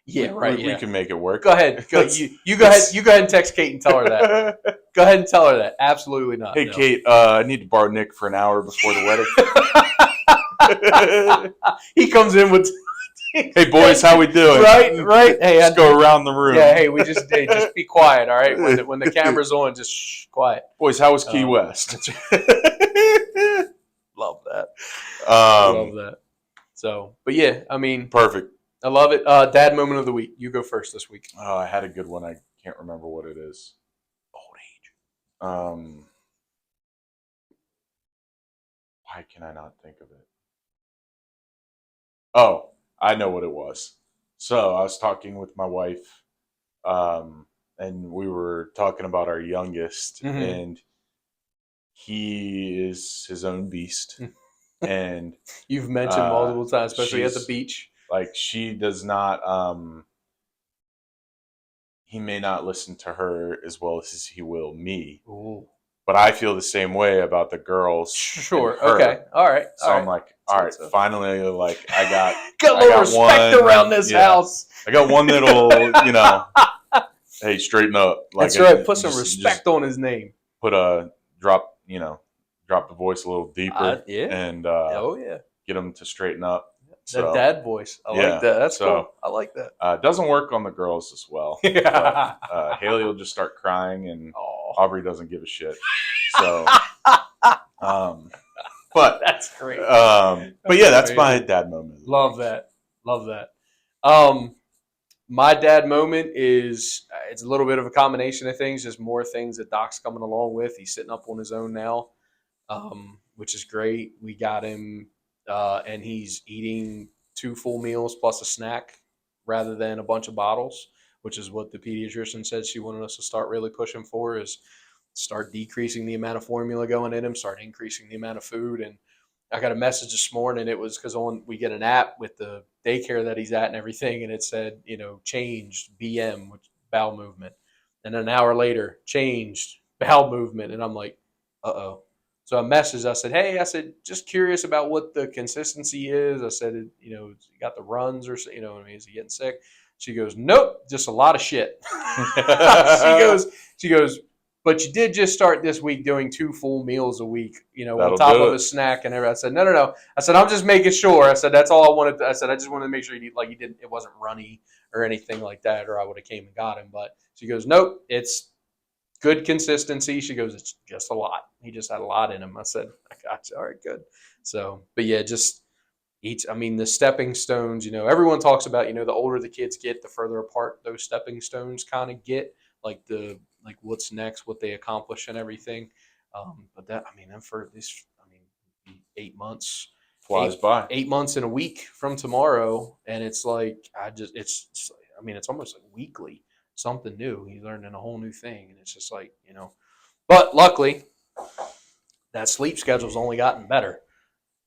Yeah, we can make it work. Go ahead. You go ahead. You go ahead and text Kate and tell her that. Go ahead and tell her that. Absolutely not. Hey, no. Kate, I need to borrow Nick for an hour before the wedding. He comes in with. Hey boys, how we doing? Right. Hey, just go around the room. Yeah. Hey, we just be quiet. All right. When the camera's on, just quiet. Boys, how was Key West? Love that. Love that. So, but yeah, perfect. I love it. Dad moment of the week. You go first this week. Oh, I had a good one. I can't remember what it is. Old age. Why can I not think of it? Oh, I know what it was. So I was talking with my wife, and and we were talking about our youngest, Mhm. and he is his own beast. And You've mentioned multiple times, especially at the beach. Like, she does not. He may not listen to her as well as he will me. Ooh. But I feel the same way about the girls. Sure. Okay. All right. So I'm like, all right, finally, like I got a little respect one, around this house. I got one that'll, hey, straighten up. Like, that's right. Put some respect on his name. Put a drop the voice a little deeper. And get him to straighten up. So, that dad voice. I like that. That's cool. I like that. It doesn't work on the girls as well. But, Haley will just start crying, and Aubrey doesn't give a shit. So, but that's great. But yeah, that's my dad moment. Love that. My dad moment is it's a little bit of a combination of things. Just more things that Doc's coming along with. He's sitting up on his own now, which is great. We got him. And he's eating 2 full meals plus a snack rather than a bunch of bottles, which is what the pediatrician said she wanted us to start really pushing for, is start decreasing the amount of formula going in him, start increasing the amount of food. And I got a message this morning. It was because we get an app with the daycare that he's at and everything, and it said, changed BM, which bowel movement. And an hour later, changed bowel movement. And I'm like, uh-oh. So I messaged, I said, hey, just curious about what the consistency is. I said, you got the runs or, is he getting sick? She goes, nope, just a lot of shit. she goes, but you did just start this week doing 2 full meals a week, on top of a snack and everything. I said, no. I said, I'm just making sure. I said, that's all I wanted. I said, I just wanted to make sure you didn't, it wasn't runny or anything like that, or I would have came and got him. But she goes, nope, it's good consistency. She goes, it's just a lot. He just had a lot in him. I said, I got you. All right, good. So, but yeah, just the stepping stones, everyone talks about, the older the kids get, the further apart those stepping stones kind of get, like what's next, what they accomplish and everything. But that, then for this, 8 months flies by. 8 months in a week from tomorrow. And it's like, it's almost like weekly. Something new. He's learning a whole new thing, and it's just like, But luckily, that sleep schedule's only gotten better.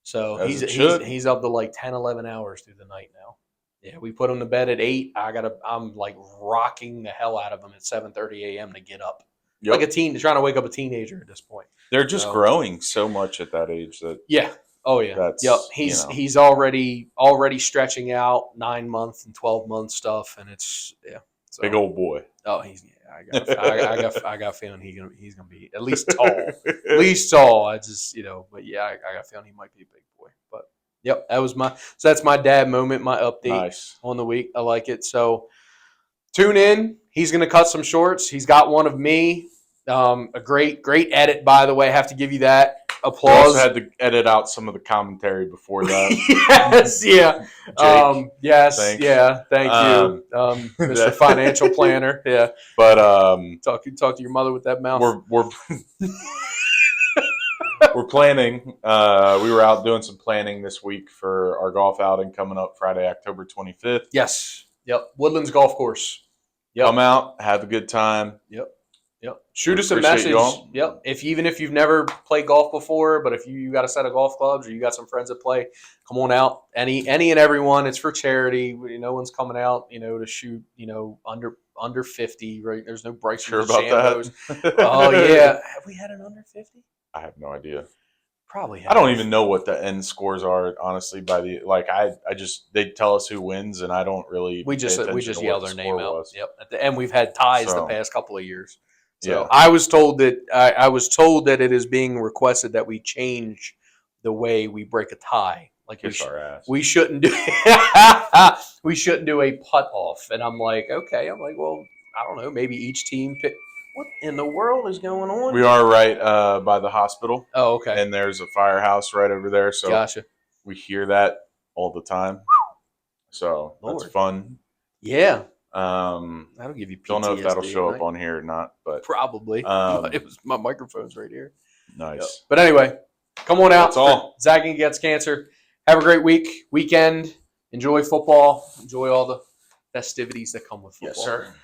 So he's up to like 10, 11 hours through the night now. Yeah, we put him to bed at 8. I'm like rocking the hell out of him at 7:30 a.m. to get up. Yep. Like trying to wake up a teenager at this point. They're just growing so much at that age that Oh yeah. Yep. He's already stretching out 9-month and 12-month stuff, and it's So, big old boy. Oh, I got a feeling he's gonna be at least tall. At least tall. I just but yeah, I got a feeling he might be a big boy. But yep, that's my dad moment, my update on the week. I like it. So tune in. He's gonna cut some shorts. He's got one of me. A great edit, by the way. I have to give you that. Applause. You also had to edit out some of the commentary before that. Yes, yeah. Jake, yes, thanks. Yeah. Thank you, Mr. Financial Planner. Yeah. But talk to your mother with that mouth. We're we're planning. We were out doing some planning this week for our golf outing coming up Friday, October 25th. Yes. Yep. Woodlands Golf Course. Yep. Come out, have a good time. Yep. Shoot us a message. Yep. Even if you've never played golf before, but if you got a set of golf clubs or you got some friends that play, come on out. Any and everyone. It's for charity. No one's coming out, to shoot, under 50. Right? There's no Bryce. Sure about that? Oh yeah. Have we had an under 50? I have no idea. Probably have. I don't even know what the end scores are, honestly. They tell us who wins, and I don't really. We just yell their name out. Yep. At the end, we've had ties the past couple of years. So I was told that it is being requested that we change the way we break a tie. Like we shouldn't do a putt off. And I'm like, okay. I'm like, well, I don't know. Maybe each team pick. What in the world is going on? We are right by the hospital. Oh, okay. And there's a firehouse right over there. So gotcha. We hear that all the time. So that's fun. Yeah. That'll give you PTSD. Don't know if that'll show up on here or not, but probably. It was my microphone's right here. Nice. Yep. But anyway, come on out. That's all. Zagging Gets Cancer. Have a great weekend. Enjoy football. Enjoy all the festivities that come with football. Yes, sir.